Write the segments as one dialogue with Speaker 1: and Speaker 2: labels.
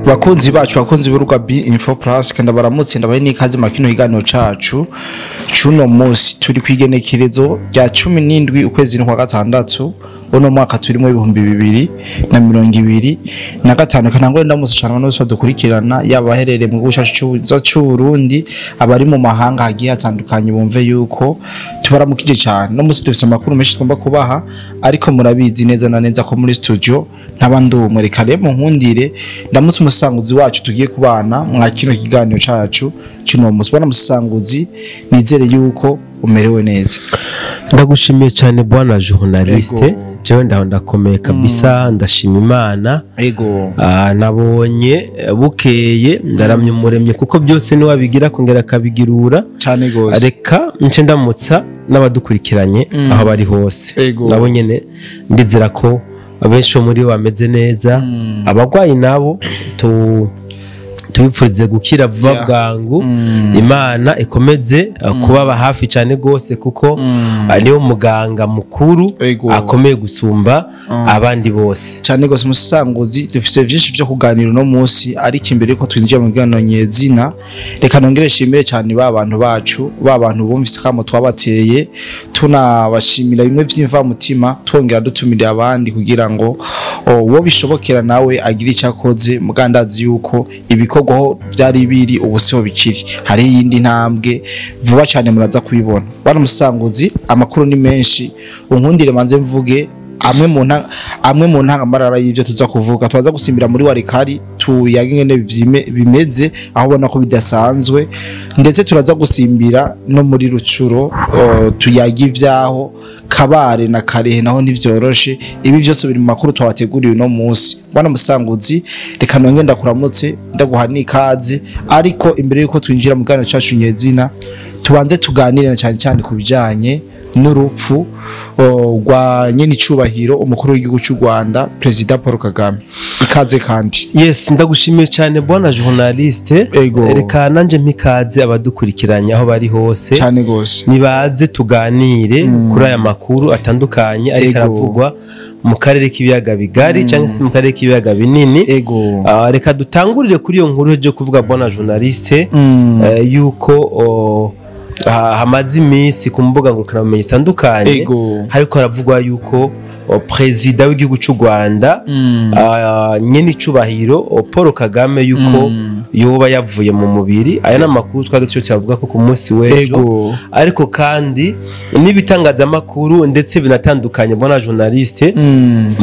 Speaker 1: bakunzi bacu bakunzi b'uruga B Info Plus kandi baramutse ndabaye n'ikaze makino higaniro cacu cuno munsi turi kwigenekerezo rya 17 ukwezi kwa gatandatu ono mwaka turimo 2025 kanangore ndamutse cyane no dukurikirana yabaherere mu gushacu cy'u Burundi abari mu mahanga hagiye hatandukanye bumve yuko tubaramukije cyane no munsi dufite amakuru menshi twumva kubaha ariko murabizi neza na neza ko muri studio ntabandumwe reka remo nkundire ndamutse umusanguzi wacu tugiye kubana mwakino kiganiro cacu cy'uno munsi bana musanguzi nizere yuko umerewe neza.
Speaker 2: Ndagushimiye cyane bwana journaliste jewe ndakomeye kabisa ndashima Imana
Speaker 1: ego
Speaker 2: nabonye bukeye ndaramye umuremye kuko byose ni wabigira kongera kabigirura
Speaker 1: cyane gose
Speaker 2: reka nce ndamutsa n'abadukurikiranye aho bari hose nabo nyene ndizera ko abenshi muri bameze neza abagwayi nabo tubipfurize gukira vuba bwangu Imana ikomeje kubaba hafi cyane gose kuko niyo muganga mukuru akomeye gusumba abandi bose
Speaker 1: cyane gose musanguzi dufite byinshi byo kuganira no munsi ariko imbere yuko twinjira mu gano nyezina reka nongere shimire cyane babantu bacu babantu bumvise kamo twabateye tunabashimira bimwe by'imva mutima twongera dutumira abandi kugira ngo wo bishobokera nawe agira icyakoze mugandazi yuko ibiko byari biri ubuseho bikiri hari yindi ntambwe vuba cyane muraza kubibona bana musanguzi amakuru ni menshi unkundire manze mvuge amwe mu ntangamarara y'ivyo tuza kuvuga twaza gusimbira muri warikari tuyagengene bimeze aho ubona ko bidasanzwe ndetse turaza gusimbira no muri rucuro tuyaga ivyaho kabare na karehe naho ntivyoroshe ibi byose biri mu makuru twabateguriye no munsi bana musanguzi reka nonge ndakuramutse ndaguha n'ikaze ariko imbere yuko twinjira mu gano cacu nyezina tubanze tuganire cyane cyane kubijanye n'urupfu rwa nyene icubahiro umukuru w'igihugu cy'u Rwanda President Paul Kagame ikaze kandi
Speaker 2: yes ndagushimiye cyane bwana journaliste reka nanje mpikaze abadukurikiranye aho bari hose
Speaker 1: cyane gose
Speaker 2: nibaze tuganire kuri aya makuru atandukanye ariko aravugwa mu karere k'ibiyaga bigari cyangwa se mu karere k'ibiyaga binini reka dutangurire kuri iyo nkuru yo kuvuga bwana journaliste yuko hamaze iminsi ku mbuga ngurukanabumenyi zitandukanye hariko haravugwa yuko President w'igihugu cy'u Rwanda nyene icubahiro Paul Kagame yuko yoba yavuye mu mubiri aya namakuru twageze cyavuga ko ku munsi w'ejo ariko kandi n'ibitangazamakuru ndetse binatandukanye bona journaliste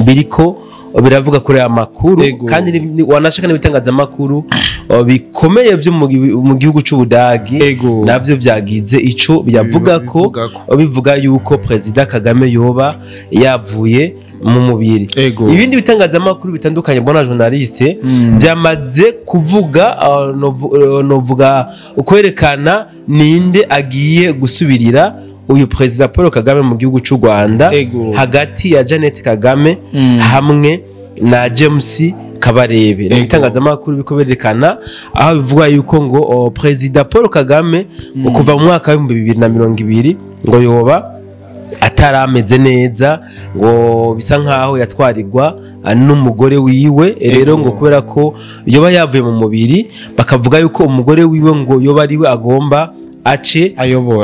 Speaker 2: biriko biravuga kuri aya makuru kandi wanashaka n'ibitangazamakuru bikomeye byo mu gihugu cy'Ubudagi navyo byagize ico byavuga ko bivuga yuko President Kagame yoba yavuye mu mubiri ibindi bitangazamakuru bitandukanye bona journaliste byamaze kuvuga novuga ukwerekana ninde agiye gusubirira uyu President Paul Kagame mu gihugu cy'u Rwanda hagati ya Janet Kagame hamwe na James Kabarebe ibitangazamakuru bikoberekana aho bivuga yuko ngo President Paul Kagame kuva mu mwaka wa 2020 ngo yoba atarameze neza ngo bisa nkaho yatwarirwa n'umugore wiwe rero ngo kubera ko yoba yavuye mu mubiri bakavuga yuko umugore wiwe ngo yoba ariwe agomba ace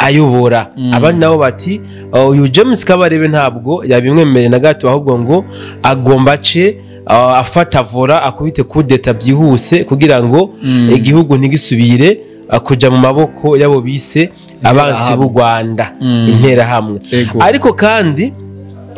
Speaker 2: ayobora abandi nabo bati uyu James Kabarebe ntabwo yabimwemereye na gato ahubwo ngo agomba ace afata vora akubite kudeta byihuse kugira ngo igihugu ntigisubire kuja mu maboko yabo bise abansi b'u Rwanda intera hamwe ariko kandi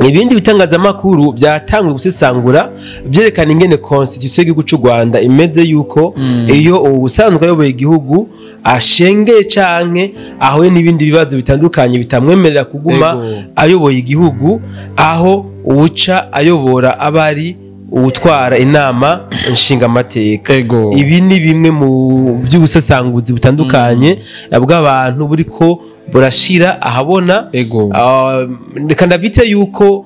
Speaker 2: ibindi bitangazamakuru byatangwe gusesangura byerekana ingene constitution y'igihugu cy'u Rwanda imeze yuko iyo ubusanzwe ayoboye igihugu ashengeye canke aho n'ibindi bibazo bitandukanye bitamwemerera kuguma ayoboye igihugu aho uca ayobora abari utwara inama nshinga amateka ibi ni bimwe mu by'ubusesanguzi butandukanye bw'abantu buriko burashira ahabona reka ndabite yuko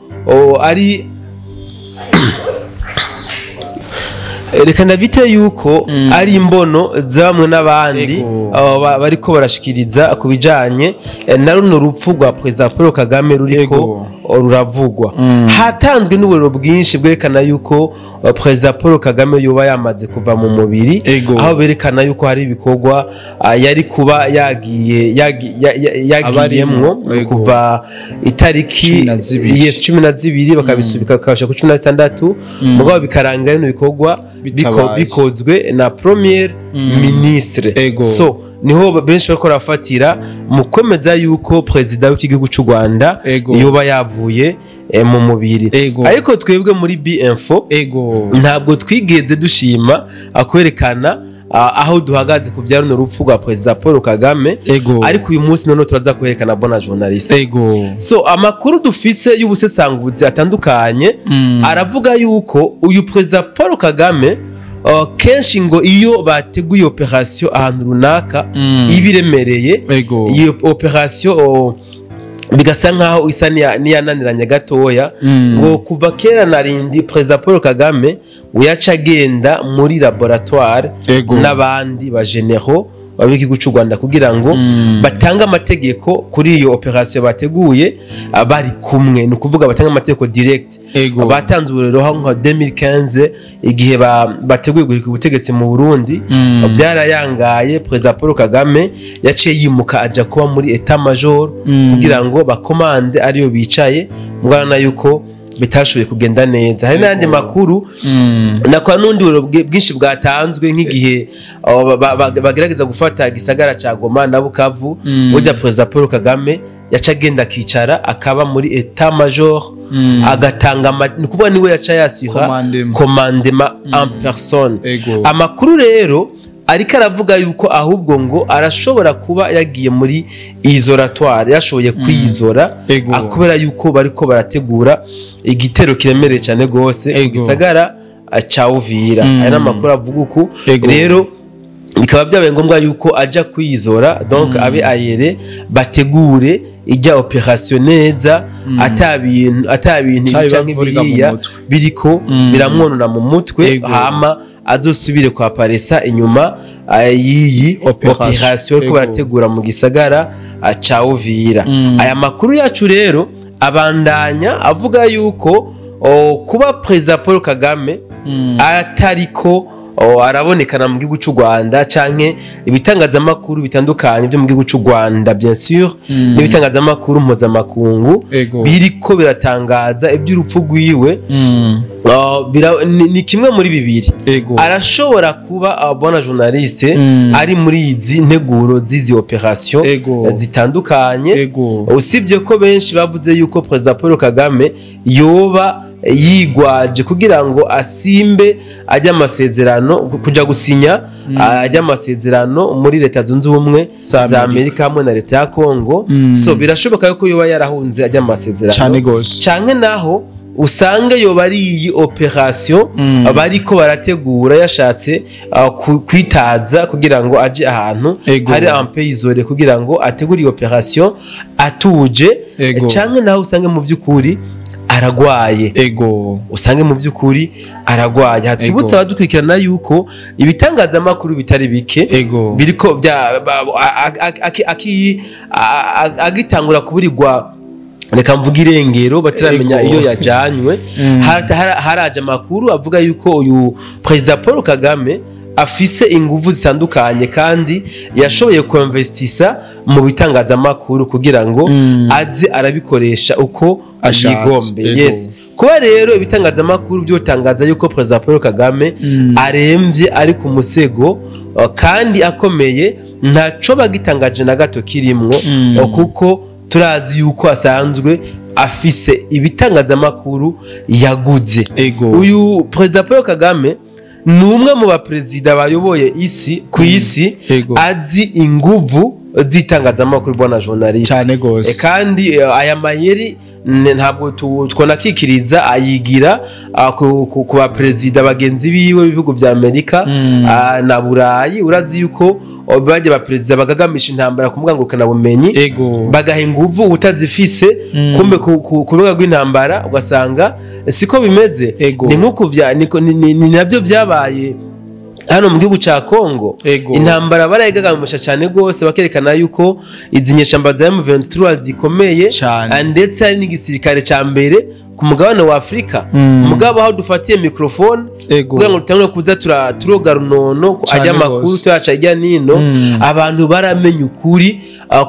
Speaker 2: ari reka ndabite yuko ari imbono zamwe n'abandi bariko barashikiriza kubijanye na runo rupfu rwa President Paul Kagame ruriko ruravugwa hatanzwe n'uburiro bwinshi bwerekana yuko Perezida Paul Kagame yoba yamaze kuva mu mubiri aho berekana yuko hari ibikorwa yari kuba yagiyemwo kuva itariki 12 bakabisubika bakabasha ku 16 mugabo bikarangira no bikorwa bikozwe na Premier Ministre so niho benshi bakora bafatira mu kwemeza yuko Perezida w'igihugu cy'u Rwanda yoba yavuye mu mubiri ariko twebwe muri B-Info ntabwo twigeze dushima akwerekana aho duhagaze ku bya runo rupfu rwa Perezida Paul Kagame ariko uyu munsi none turaza kwerekana bona journaliste so amakuru dufise y'ubusesanguzi atandukanye aravuga yuko uyu Perezida Paul Kagame kenshi ngo iyo bateguye operation ahantu runaka ibiremereye iyo operation bigasa nkaho isa niyananiranye gatoya ngo kuva kera narindi Perezida Paul Kagame uyaca agenda muri laboratoire n'abandi ba generaux w'igihugu cy'u Rwanda kugira ngo batanga amategeko kuri iyo operation bateguye bari kumwe no kuvuga batanga amategeko direct batanze urero nka 2015 igihe bateguye guhirika ubutegetsi mu Burundi byarayangaye Perezida Paul Kagame yaciye yimuka aja kuba muri état major kugira ngo bakomande ariyo bicaye mwana yuko bitashoboye kugenda neza hari n'andi makuru nakwa n'undi bwinshi bwatanzwe nk'igihe bagerageza gufata gisagara ca Goma na Bukavu burya Perezida Paul Kagame yaca agenda akicara akaba muri état major agatanga ni kuvuga niwe yaca yasiha commandement en personne amakuru rero ariko aravuga yuko ahubwo ngo arashobora kuba yagiye muri isolatoire yashoboye kwizora akubera yuko bariko barategura igitero kiremereye cyane gose gisagara ca Uvira ari namakuru avuga uko rero bikaba byabaye ngombwa yuko aja kwizora donc abe ayere bategure ijya operation neza atabintu cyangwa biriya biriko biramwonona mu mutwe hama azosubire kwa paresa inyuma yiyi operation ko barategura mu gisagara ca Uvira aya makuru yacu rero abandanya avuga yuko kuba Perezida Paul Kagame atariko arabonekana mu gihugu cy'u Rwanda canke ibitangazamakuru bitandukanye byo mu gihugu cy'u Rwanda bien sûr n'ibitangazamakuru mpuzamakungu biriko biratangaza iby'urupfu rwiwe ni kimwe muri bibiri arashobora kuba bona journaliste ari muri izi nteguro zizi operation zitandukanye usibye ko benshi bavuze yuko Perezida Paul Kagame yoba yigwaje kugira ngo asimbe ajya amasezerano kuja gusinya ajya amasezerano muri leta zunze ubumwe za Amerika hamwe na leta ya Kongo so birashoboka yuko yoba yarahunze ajya amasezerano cyane naho usange yoba ari iyi operation bariko barategura yashatse kwitaza kugira ngo aje ahantu hari ampeyizore kugira ngo ategure iyi operation atuje cyane naho usange mu by'ukuri aragwaye usange mu by'ukuri aragwaye hatwibutsa abadukurikirana yuko ibitangazamakuru bitari bike biriko agitangura kuburirwa reka mvuga irengero bataramenya iyo yajanywe haraje amakuru avuga yuko uyu Perezida Paul Kagame afise inguvu zitandukanye kandi yashoboye kuinvestisa mu bitangazamakuru kugira ngo aze arabikoresha uko yigombe kuba rero ibitangazamakuru byotangaza yuko Perezida Paul Kagame aremvye ari ku musego kandi akomeye ntaco bagitangaje na gato kirimwo kuko turazi yuko asanzwe afise ibitangazamakuru yaguze uyu Perezida Paul Kagame numwe mu baperezida bayoboye isi ku isi azi inguvu zitangazamakuru bona journaliste
Speaker 1: cyane gose
Speaker 2: kandi aya mayeri ntabwo twonakikiriza ayigira ku baperezida bagenzi biwe bivugo bya Amerika na Burayi urazi yuko baje baperezida bagagamisha intambara kumugangurukana bumenyi bagaha inguvu utazifise kumbe ku rubuga rw'intambara ugasanga siko bimeze ni nkuko ni nabyo byabaye hano mu gihugu ca Kongo intambara barayigagamisha cyane gose bakerekana yuko izi nyeshamba za M23 zikomeye ndetse hari n'igisirikare ca mbere ku mugabane wa Afrika mugabo aho dufatiye microphone kugira ngo tutangure kuza turoga runono ajya makuru twaca ijya nino abantu baramenye ukuri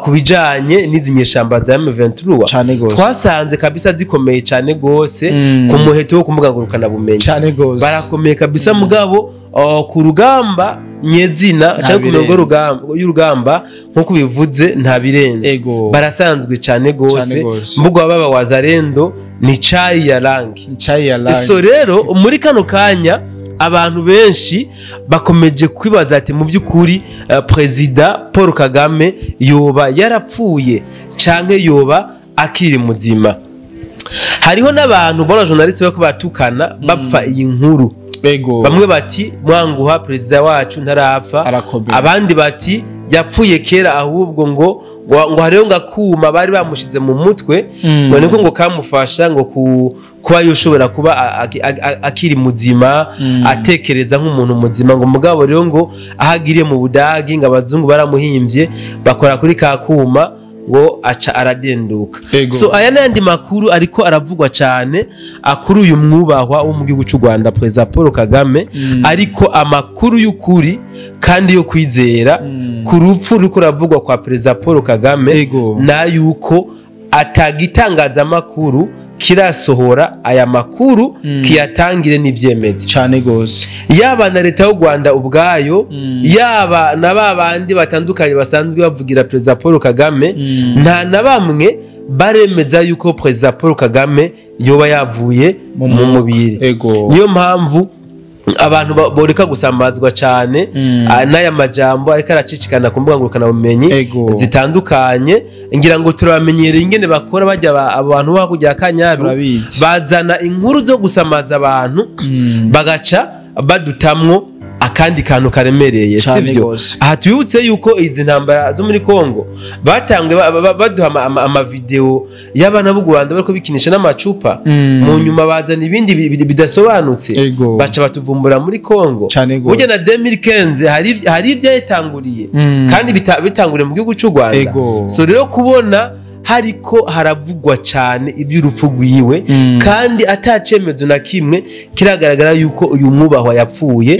Speaker 2: kubijanye n'izi nyeshamba za M23 twasanze kabisa zikomeye cyane gose ku muheto wo kumuga ngurukana bumenyi barakomeye kabisa mugabo ku rugamba nyezina cyangwa ku mirongo y'urugamba nko kubivuze nta birenze barasanzwe cyane gose mbugo baba wazarendo ni chai ya rangi so rero muri kano kanya abantu benshi bakomeje kwibaza ati mu byukuri President Paul Kagame yoba yarapfuye canke yoba akiri muzima. Hariho n'abantu bona journaliste bako batukana bapfa iyi nkuru bamwe bati mwanguha president wacu ntarapfa abandi bati yapfuye kera ahubwo ngo hariho ngakuma bari bamushize mu mutwe ngo niko ngo kamufasha ngo kuba yoshobora kuba akiri muzima atekereza nk'umuntu muzima ngo mugabo rero ngo ahagiriye mu Budagi ngo abazungu baramuhimbye bakora kuri kakuma ngo aca aradenduka. So aya nandi makuru ariko aravugwa cyane akuru uyu mwubahwa wo mu gihugu cy'u Rwanda President Paul Kagame ariko amakuru y'ukuri kandi yo kwizera ku rupfu ruko ravugwa kwa President Paul Kagame na yuko atagitangaza amakuru kirasohora aya makuru kiyatangire n'ivyemezo cyane gose yaba na leta y'u Rwanda ubwayo yaba na babandi batandukanye basanzwe bavugira President Paul Kagame nta na bamwe baremeza yuko President Paul Kagame yoba yavuye mu mubiri. Niyo mpamvu abantu boreka gusambazwa cyane n'aya majambo ariko aracicikana ku mbuga ngurukana bumenyi zitandukanye ngira ngo turamenyere ingene bakora bajya abantu bakujya kanyaru bazana inkuru zo gusamaza abantu bagaca badutamwo akandi kantu karemereye sivyo. Aha tuyutse yuko izi ntambara zo muri Kongo batangwe baduha ama video y'abana b'u Rwanda bariko bikinisha n'amacupa mu nyuma bazana ibindi bidasobanutse baca batuvumbura muri Kongo burya na 2015 hari ibyayitanguriye kandi bitanguriye mu gihugu cy'u Rwanda. So rero kubona hariko haravugwa cyane iby'urupfu rwiwe kandi atacemezo na kimwe kiragaragara yuko uyu mwubahwa yapfuye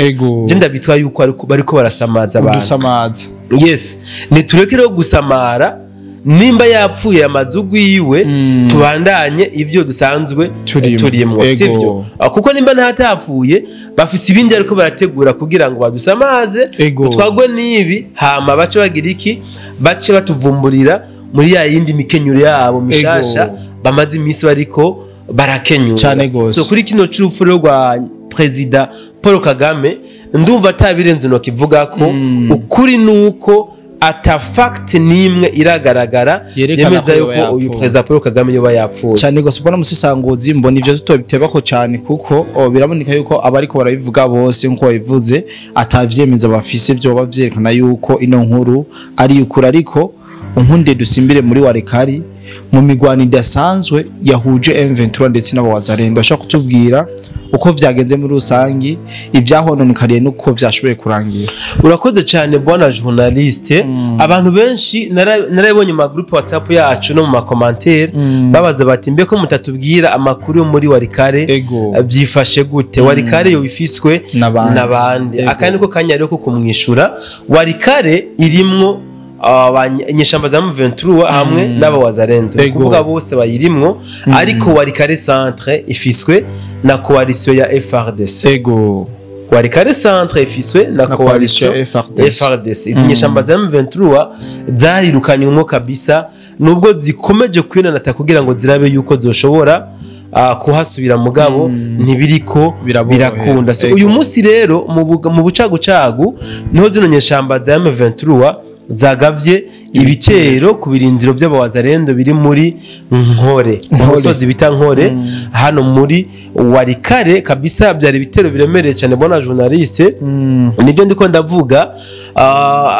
Speaker 2: je ndabitwa yuko bariko barasamaza abantu. Yes ni turekereho gusamara nimba yapfuye amazugu yiwe tubandanye ivyo dusanzwe turiyemwo sivyo kuko nimba ntatapfuye bafise ibindi ariko barategura kugira ngo badusamaze twagwe nibi hama bace bagira iki bace batuvumburira muri ya yindi mikenyuro yabo mishasha bamaze imisi bariko barakenyura. So kuri kino cy'urupfu rwa President Paul Kagame ndumva atabirenze no kivuga ko ukuri nuko ata fact nimwe iragaragara yemeza yuko uyu President Paul Kagame yoba yapfuye cyane gose. Mbona musisangozi mbona ivyo tutobiteba ko cyane kuko biraboneka yuko abariko barabivuga bose nko bivuze atavyemeza bafise byo bavyerekana yuko ino nkuru ari ukuri ariko unkunde dusimbire muri warekari mu migwano idasanzwe yahuje M23 ndetse n'abawazarendo ashaka kutubwira uko vyagenze muri rusangi ivyahononekariye nuko vyashoboye kurangira. Urakoze cyane bwana journaliste. Abantu benshi narabonye mu group WhatsApp yacu no mu commentaire babaza bati mbeko mutatubwira amakuru yo muri warikare byifashe gute warikare yo bifiswe nabandi akandi ko kanyari ko kumwishura warikare irimwo nyeshamba za M23 hamwe n'abawazarendo kuvuga bose bayirimwo ariko warikare centre ifiswe na coalition ya FRDC warikare centre ifiswe na coalition FRDC. Izi nyeshamba za M23 zarirukanywe kabisa nubwo zikomeje kwinanata kugira ngo zirabe yuko zoshobora kuhasubira mugabo ntibiriko birakunda. So uyu munsi rero mu bucagucagu niho zino nyeshamba za M23 zagavye ibitero ku birindiro by'abawazarendo biri muri Nkore ku musozi bita Nkore hano muri Warikare kabisa. Byari ibitero biremereye cyane bona journaliste, nibyo ndiko ndavuga.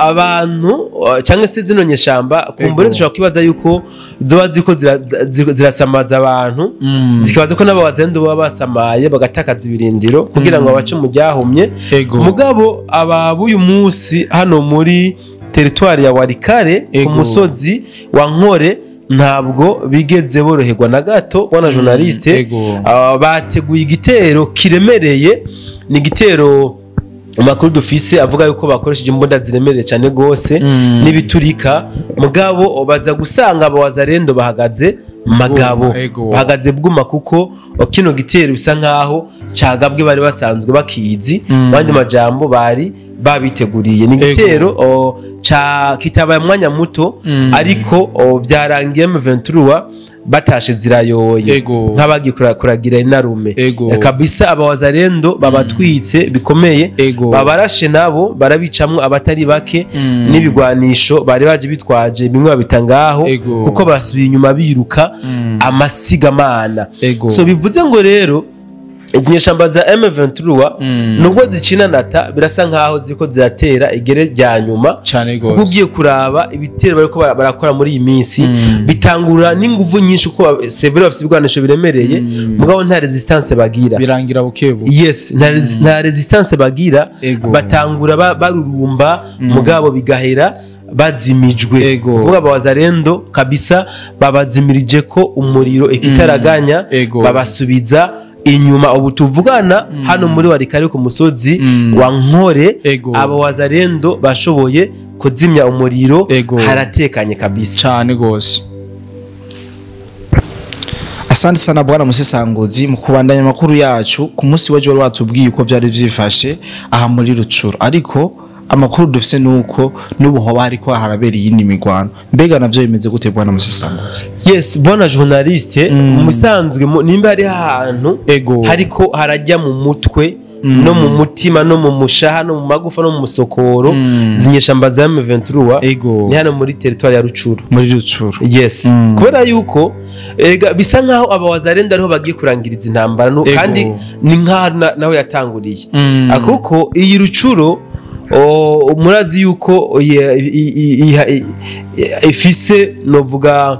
Speaker 2: Abantu cyangwa se zino nyeshamba kumbure dushobora kwibaza yuko zoba ziko zirasamaza abantu, zikibaza ko n'abawazarendo baba basamaye bagatakaza ibirindiro kugira ngo abace mu byahumye. Mugabo ababuyu munsi hano muri teritwari ya Warikare ku musozi wa Nkore ntabwo bigeze boroherwa na gato wana journaliste. Bateguye igitero kiremereye, ni igitero amakuru dufise avuga yuko bakoresheje imbunda ziremereye cyane gose n'ibiturika. Mugabo baza gusanga abawazarendo bahagaze magabo, bahagaze bwuma kuko kino gitero bisa nkaho cyagabwe bari basanzwe bakizi, bandi majambo bari babiteguriye. Ni gitero kitabaye mwanya muto ariko byarangiye M23 batashe zirayoye nk'abagiye kuragira inarume kabisa. Abawazarendo babatwitse bikomeye, babarashe nabo barabicamwe abatari bake n'ibigwanisho bari baje bitwaje bimwe babitangaho kuko basubiye inyuma biruka amasigamana. So bivuze ngo rero inyeshamba za M23 nubwo zicina nata birasa nkaho ziko ziratera igere rya nyuma
Speaker 1: cyane gose.
Speaker 2: Ugiye kuraba ibitero bariko barakora muri iyi minsi bitangura n'inguvu nyinshi uko severe bafite ibigwanisho biremereye, mugabo nta resistance bagira,
Speaker 1: birangira bukebu.
Speaker 2: Yes, nta resistance bagira, batangura barurumba mugabo bigahera bazimijwe. Kuvuga abawazarendo kabisa babazimirije ko umuriro ikitaraganya, babasubiza inyuma. Ubu tuvugana hano muri Warikare ku musozi wa Nkore abawazarendo bashoboye kuzimya umuriro, haratekanye kabisa
Speaker 1: cyane gose. Asante sana bwana musesanguzi mu kubandanya makuru yacu. Ku munsi w'ejo watubwiye uko byari vyifashe aha muri Rucuru, ariko amakuru dufise nuko nubu ho bari ko harabera yindi migwano. Mbega navyo bimeze gute bwana musesanguzi?
Speaker 2: Yes bona journaliste, musanzwe nimba ari ahantu hariko harajya mu mutwe no mu mutima no mu mushaha no mu magufa no mu musokoro zinyeshamba za M23 ni hano muri territoire ya Rucuru,
Speaker 1: muri Rucuru.
Speaker 2: Yes, kubera yuko bisa nkaho abawazarenda ariho bagiye kurangiriza intambara kandi ni nkaho naho yatanguriye akuko iyi Rucuru murazi yuko ifise novuga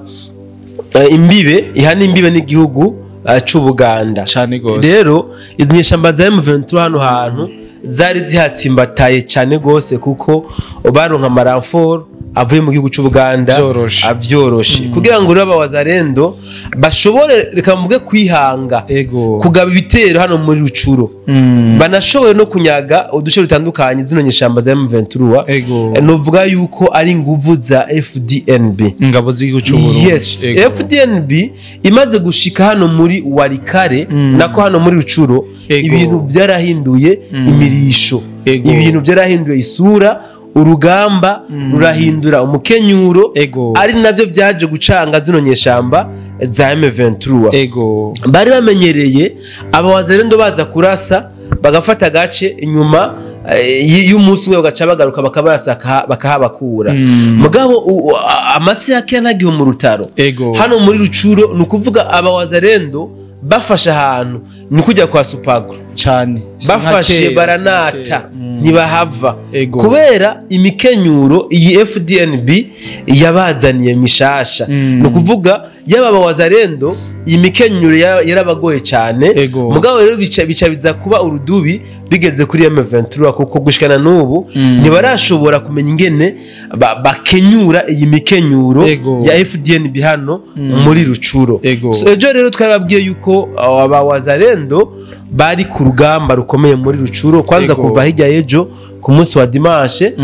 Speaker 2: imbibe ihana imbibe n'igihugu c'Ubuganda
Speaker 1: cyane gose.
Speaker 2: Rero inyeshamba za M23 hano hantu zari zihatsimbataye cyane gose kuko baronka amaranfort avuye mu gihugu c'Ubuganda avyoroshe kugira ngo raba wazarendo bashobore reka mvuge kwihanga kugaba ibitero hano muri Rucuru. Banashoboye no kunyaga uduce rutandukanye zino nyeshamba za M23 novuga yuko ari nguvu za FDNB,
Speaker 1: ingabo z'igihugu c'Uburundi.
Speaker 2: Yes, FDNB imaze gushika hano muri Warikare nako hano muri Rucuru, ibintu byarahinduye imirisho, ibintu byarahinduye isura, urugamba rurahindura umukenyuro, ari nabyo byaje gucanga zino nyeshamba za M23. Bari bamenyereye abawazarendo baza kurasa bagafata gace inyuma y'umunsi we bagaca bagaruka bakabarasa bakahabakura. Mugabo amasi yake yanagiye mu rutaro hano muri Rucuru, nukuvuga abawazarendo bafasha ahantu ni kujya kwa Supagro
Speaker 1: cyane,
Speaker 2: bafashe baranata ntibahava kubera imikenyuro iyi FDNB yabazaniye mishasha. Nukuvuga yaba abawazarendo imikenyuro yarabagoye cyane, mugabo rero bica biza kuba urudubi bigeze kuri M23 kuko gushikana n'ubu ntibarashobora kumenya ingene bakenyura iyi mikenyuro ya FDNB hano muri Rucuru. So ejo rero twarabwiye yuko abawazarendo bari ku rugamba rukomeye muri Rucuru. Kwanza kuva hirya yejo ku munsi wa dimanche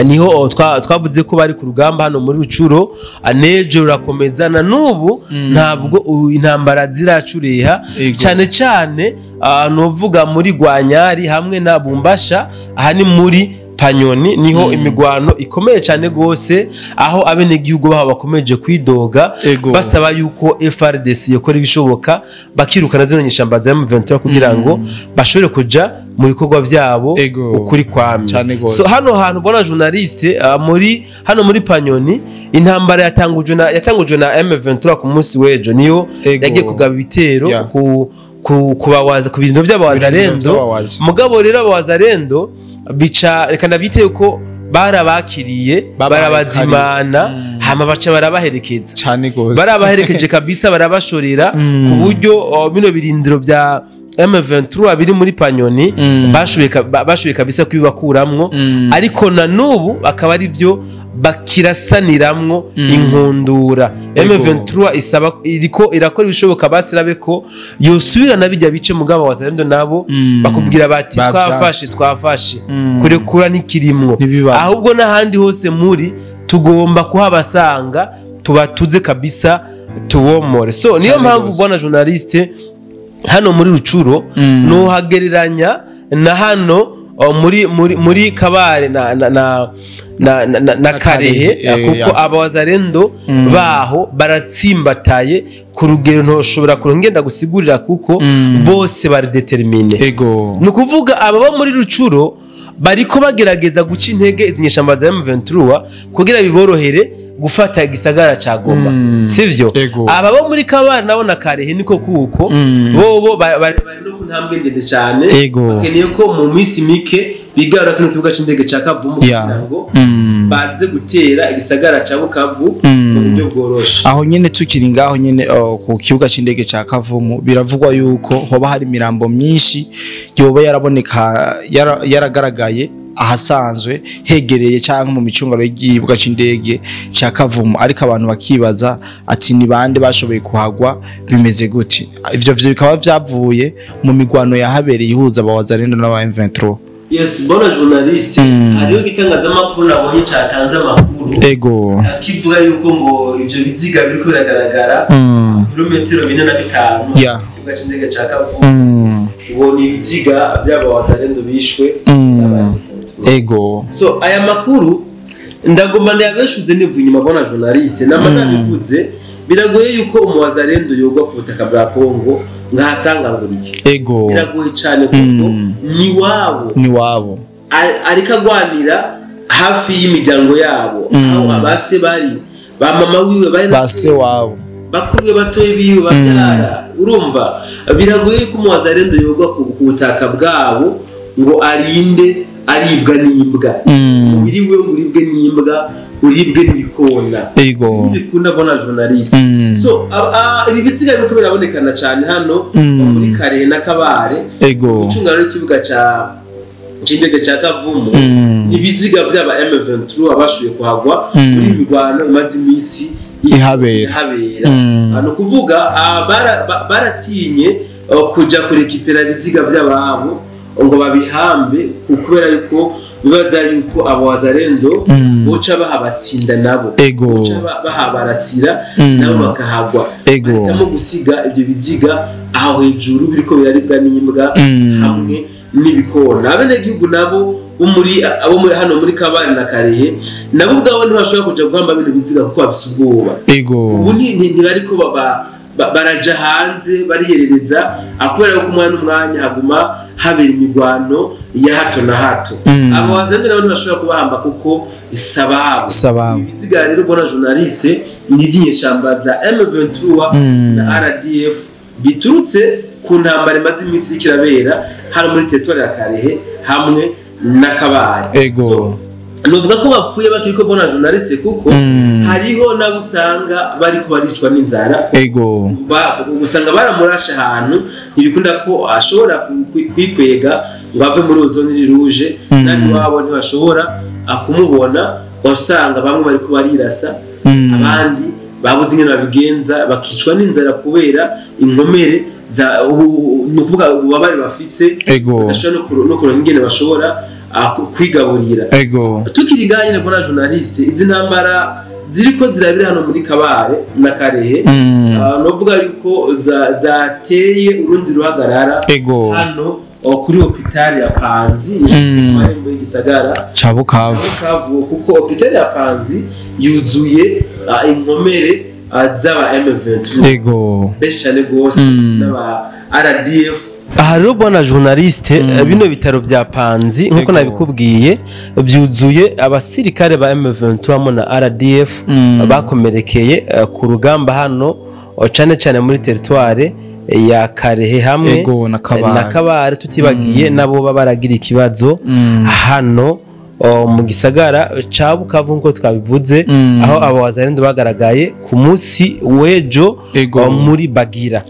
Speaker 2: niho twavuze ko bari ku rugamba hano muri Rucuru, anejo rakomezana n'ubu ntabwo intambara ziracureha cyane cyane novuga muri Gwanyari hamwe na Bumbasha, aha ni muri Panyoni niho imigwano ikomeye cyane gose aho abenegihugu baho bakomeje kwidoga basaba yuko FRDC yakora ibishoboka bakirukana zino nyishamba za M23 kugira ngo bashobore kuja mu bikorwa byabo ukuri kwamye. So hano hantu bona journaliste hano muri Panyoni intambara yatangujwe na M23 ku munsi wejo niyo yagiye kugaba ibitero kubawaza ku bintu by'abawazarendo. Mugabo rero abawazarendo bica reka nabiteye ko barabakiriye barabazimana hama baca barabaherekeza cyane gose barabaherekeje kabisa barabashorera ku buryo bino birindiro bya M23 biri muri Panyoni bashuye kabisa kwibakuramwo ariko na nubu akaba ari byo bakirasaniramwo inkundura. M23 isaba iriko irakora ibishoboka basirabe ko yosubirana bijya bice mugabo wazarendo nabo bakubwira bati twafashe kurekura n'ikirimwo ahubwo n'ahandi hose muri tugomba kuhabasanga tubatuze kabisa tuwomore. So niyo mpamvu bwana journaliste hano muri Rucuro no hagereranya na hano muri Kabare na Karehe kuko abawazarendo baho baratsimbataye ku rugero ntoshobora kurongenda gusigurira kuko bose bari determine. Nukuvuga ababa muri Rucuro bariko bagerageza guca intege izinyeshamba za M23 kugira biborohere gufata igisagara ca Goma sivyo. Ababa muri Kabare nabo na Karehe niko kuko bobo bari no kuntambwe ndende cyane bakeneye ko mu minsi mike bigara kino kibuga c'indege ca Kavumu kugira ngo baze gutera igisagara ca Bukavu mu buryo bworoshe. Aho
Speaker 1: nyene tukiri ngaho nyene ku kibuga c'indege ca Kavumu biravugwa yuko hoba hari mirambo myinshi yoba yaraboneka yaragaragaye ahasanzwe hegereye cyangwa mu micungaro y'igibuga c'indege ca Kavumu ariko abantu bakibaza ati ni bande bashoboye kuhagwa bimeze gute. Ivyo bikaba vyavuye mu migwano yahabereye ihuza abawazarendo n'aba M23.
Speaker 2: Yes, bona journaliste hariho gitangazamakuru nabonye cyatanze amakuru kivuga yuko ngo ivyo biziga biriko biragaragara kilometero 4.5 kibuga c'indege ca Kavumu ngo ni biziga by'abawazarendo bishwe So aya makuru ndagomba ndabeshuze nivuye nyuma bona journaliste namana bivuze biragoye yuko umuwazarendo yogwa ku butaka bwa Kongo ngahasanga nguriki biragoye cyane kuko ni wabo ariko agwanira hafi y'imiryango yabo aho abase bari ba mama wiwe bari
Speaker 1: base wabo
Speaker 2: bakuruye batoye biwe babyara urumva biragoye ko umuwazarendo yogwa ku butaka bwabo ngo arinde aribwa n'imbwa ubiriwe nguribwe n'imbwa uribwe n'ibikona bikunda bona journaliste. So ibi biziga biko birabonekana cyane hano muri Karehe na Kabare ucungana n'ikibuga c'indege ca Kavumu ni biziga by'aba M23 abashuye kuhagwa muri migwano imaze imisi ihabera hano kuvuga baratinye kuja kurekipera biziga by'ababo ngo babihambe kubera yuko bibaza yuko abawazarendo boca bahabatsinda nabo boca bahabarasira nabo bakahagwa bahitamo gusiga ibyo biziga aho hejuru biriko biraribwa n'imbwa hamwe n'ibikona. Abenegihugu nabo abo muri hano muri Kabare na Karehe nabo ubwabo ntibashobora kuja guhamba bino biziga kuko bafise ubwoba ubu ntibariko baraja hanze bariyerereza akubera ko umwana n'umwanya haguma habera imigwano ya hato na hato abawazarendo nabo ntibashobora kubahamba kuko isababo ibiziga rero bona journaliste n'iby'inyeshamba za M23 na RDF biturutse ku ntambara imaze iminsi kirabera hano muri territoire ya Karehe hamwe na Kabare. Nuvuga ko bapfuye bakiriko bona journaliste kuko hariho nabusanga bari ko baricwa n'inzara usanga baramurasha ahantu ntibikunda ko ashobora kwikwega ngo ave muri zone rouge nandi wabo ntibashobora kumubona usanga bamwe bari ko barirasa abandi babuze ingene babigenza bakicwa n'inzara kubera inkomere nukuvuga ububabare bafise badashobora no kuronka ingene bashobora kwigaburira. Tukiri nganye bona journaliste izi ntambara ziriko zirabira hano muri Kabare na Karehe novuga yuko zateye urundi ruhagarara hano kuri hopitali ya Panzi mu gisagara
Speaker 1: ca Bukavu
Speaker 2: kuko hopitali ya Panzi yuzuye inkomere z'aba M23
Speaker 1: ego
Speaker 2: benshi cyane gose n'aba RDF. Aha rero bona journaliste bino bitaro bya Panzi nkuko nabikubwiye byuzuye abasirikare ba M23 na RDF bakomerekeye ku rugamba hano cyane muri territoire ya Karehe hamwe na Kabare tutibagiye nabo babaragira ikibazo hano mu gisagara ca Bukavu nko twabivuze aho abo wazarendo bagaragaye ku munsi wejo muri Bagira.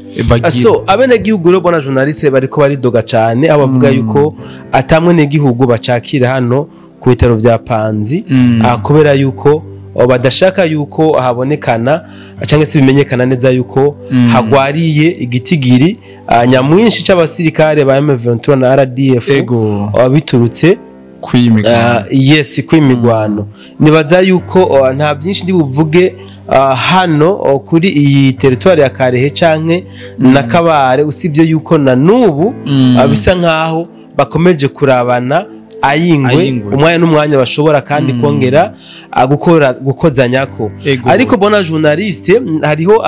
Speaker 2: So abene gihugu rero bona journaliste bariko baridoga cyane abo bavuga yuko atamwe ne gihugu bacakira hano ku bitaro bya Panzi kubera yuko badashaka yuko habonekana cyangwa se bimenyekana neza yuko hagwariye igitigiri nyamwinshi cy'abasirikare ba M23 na RDF biturutse kwimigwano. Nibaza yuko nta byinshi ndi buvuge hano kuri iyi territoire ya Karehe canke na Kabare usibye yuko na nubu bisa nkaho bakomeje kurabana ayingwe umwanya n'umwanya bashobora kandi kongera gukozanyako. Ariko bona journaliste hariho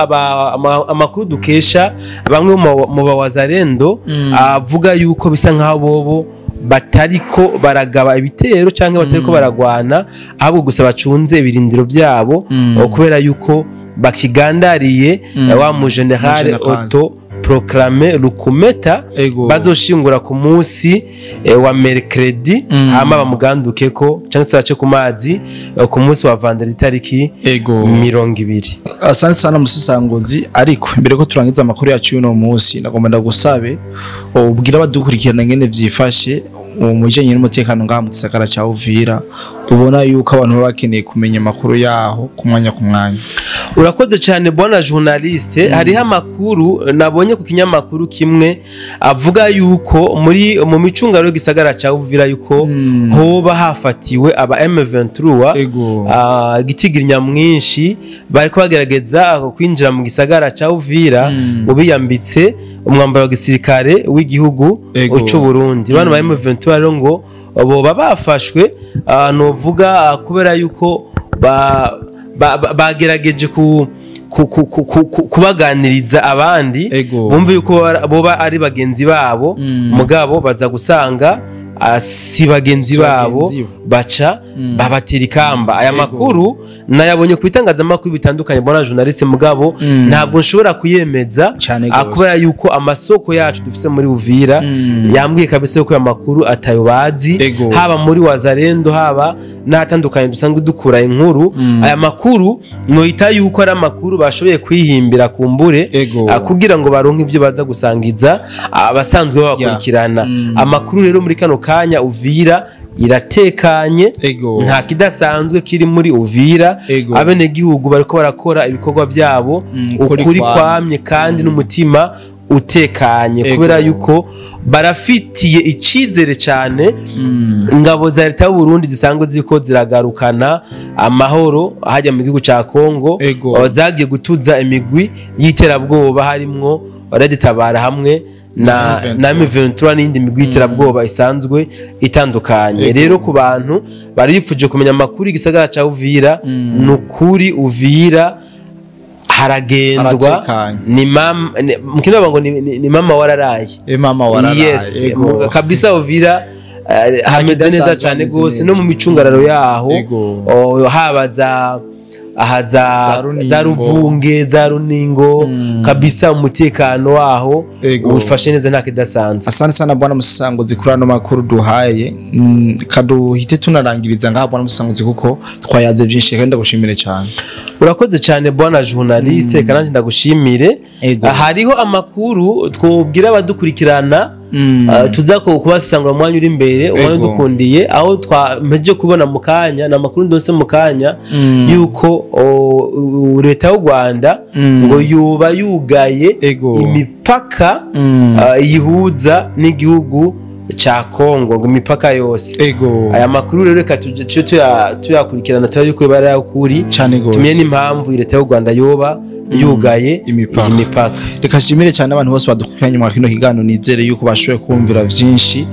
Speaker 2: amakuru dukesha bamwe mu bawazarendo avuga yuko bisa nkaho bobo batariko baragaba ibitero canke batariko baragwana ahubwo gusa bacunze ibirindiro byabo kubera yuko bakigandariye wa mu general auto proclame Rukumeta bazoshingura ku munsi wa mercredi hama bamugandukeko cyangwa se bace ku mazi ku munsi wa vendredi tariki 20.
Speaker 1: Asante sana musisangozi, ariko mbere ko turangiza amakuru yacu y'uno munsi nagomba ndagusabe ubwira badukurikirana ngene vyifashe mu bijanye n'umutekano ngaha mu gisagara ca Uvira. Ubona yuko abantu bakeneye kumenya amakuru yaho ku mwanya.
Speaker 2: Urakoze cyane bona journaliste. Hariho amakuru nabonye ku kinyamakuru kimwe avuga yuko mu micungaro y'gisagara ca Uvira yuko hoba hafatiwe aba M23 gitigiri nyamwinshi bariko bagerageza kwinjira mu gisagara ca Uvira ubiyambitse umwambaro wa gisirikare w'igihugu cy'u Burundi. Bano ba M23 rero ngo boba bafashwe novuga kubera yuko bagerageje kubaganiriza abandi bumve yuko boba ari bagenzi babo mugabo baza gusanga si bagenzi babo baca babatira ikamba. Aya makuru nayabonye ku bitangazamakuru bitandukanye bona journaliste mugabo ntabwo nshobora kuyemeza kubera yuko amasoko yacu dufise muri Uvira yambwiye kabisa yuko aya makuru atayo bazi haba muri wazarendo haba natandukanye dusanzwe dukura inkuru. Aya makuru noita yuko ari amakuru bashoboye kwihimbira kumbure kugira ngo baronke ivyo baza gusangiza abasanzwe babakurikirana. Amakuru rero muri kano kanya Uvira iratekanye nta kidasanzwe kiri muri Uvira. Abene gihugu bariko barakora ibikorwa byabo ukuri kwamye kandi n'umutima utekanye kubera yuko barafitiye icizere cyane ngabo za leta y'u Burundi zisanzwe ziko ziragarukana amahoro hajya mu gihugu ca Kongo zagiye gutuza imigwi y'iterabwoba harimwo baragitabara hamwe na M23 n'indi migwi y'iterabwoba isanzwe itandukanye. Rero ku bantu bari bifuje kumenya amakuru igisagara ca Uvira nukuri Uvira haragendwa ni mama mukino bango ni mama wararaye yes kabisa Uvira hameze neza cyane gose no mu micungararo yaho habaza za Ruvunge za Runingo kabisa umutekano waho ufashe neza nta kidasanzwe.
Speaker 1: Asante sana bwana musisangozi kuri ano makuru duhaye kaduhite tunarangiriza ngaha bwana musisangozi kuko twayaze byinshi kandi ndagushimire cyane.
Speaker 2: Urakoze cyane bwana journaliste kandi ndagushimire. Hariho amakuru twobwira abadukurikirana tuzako kubasangura mwanya uri imbere umwanya dukundiye aho twameje kubona mukanya na makuru ndose mukanya yuko leta y'u Rwanda ngo yuba yugaye imipaka yihuza n'igihugu ca Kongo ngo imipaka yose.
Speaker 1: Ego.
Speaker 2: Aya makuru rero reka tuje tuyakurikirana yuko ibara yakuri
Speaker 1: cyane gose.
Speaker 2: Tumenye n'impamvu leta y'u Rwanda yoba yugaye imipaka.
Speaker 1: Reka shimire cyane abantu bose badukurikiranye mu kino kiganiro, nizere yuko bashoboye kumvira vyinshi.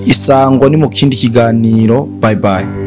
Speaker 1: Isango ni mu kindi kiganiro. Bye bye.